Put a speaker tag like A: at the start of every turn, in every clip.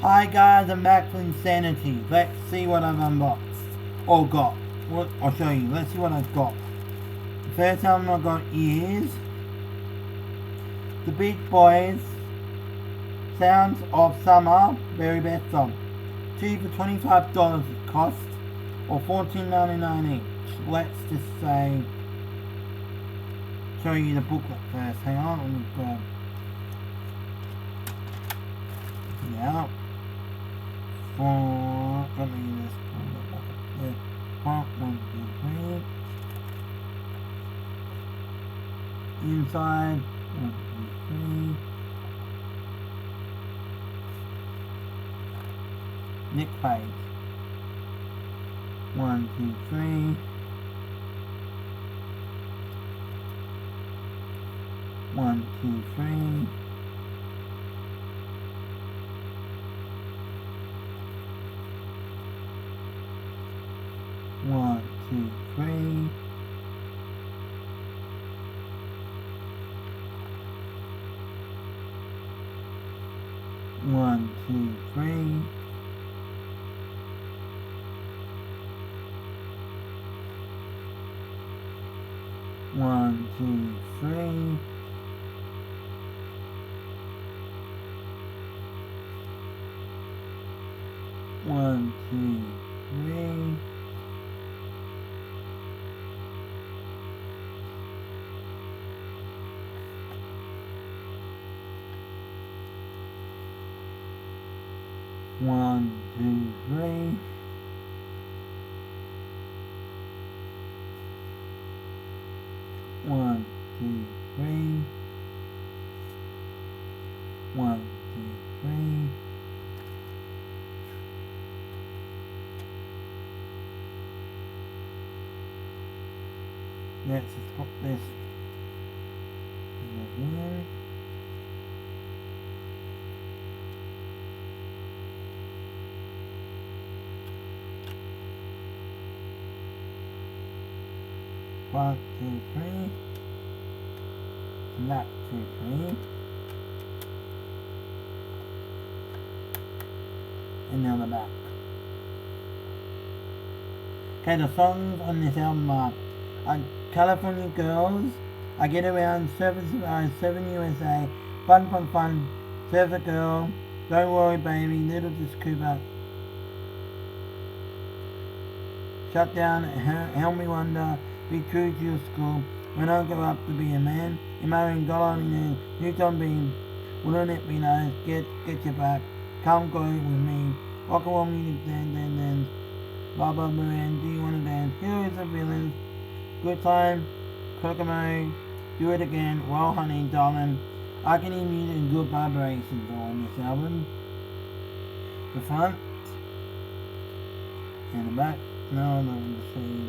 A: Hi guys, I'm back for Insanity. Let's see what I've unboxed. Or got. I'll show you. Let's see what I've got. The first album I got is The Beach Boys Sounds of Summer, Very Best Song. 2 for $25 it cost, or $14.99 each. Let's just say, show you the booklet first. Hang on, let me grab it out. Let me just pull it back up there. 1, 2, 3. Inside, 1, 2, 3. Next page. 1, 2, 3. 1, 2, 3. 1, 2, 3. 1, 2, 3. 1, 2, 3. 1, 2, 3. 1, 2, 3. 1, 2, 3. 1, 2, 3. 'Let's just put this in here. One, 2, 3. That 2, 3. And now the back. Okay, the songs on this album are California Girls, I Get Around, Surface 7 USA, Fun Fun Fun, Surfer Girl, Don't Worry Baby, Little Disc Cooper, Shut Down, Help Me Wonder, Be True to Your School, When I Grow Up to Be a Man, Imagine God on You, New John Bean, Wouldn't It Be Nice, Get Your Back, Come Go With Me, Rock and Roll Music, Dance, Barbara Moran, Do You Wanna Dance, Here Is the Villain, Good Time, Kokomo, Do It Again, Well Honey, Darling, I Can Hear Music and Good Vibrations are on this album. The front and the back. Now I'm going to show you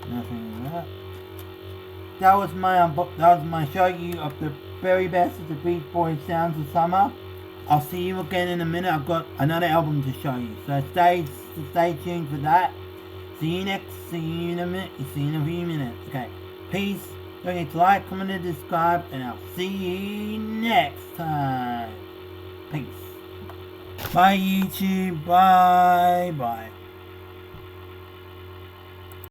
A: there. Nothing like that. That was my show you of the very best of the Beach Boys Sounds of Summer. I'll see you again in a minute. I've got another album to show you, so stay tuned for that. See you in a few minutes. Okay, peace. Don't forget to like, comment, and subscribe, and I'll see you next time. Peace. Bye YouTube. Bye.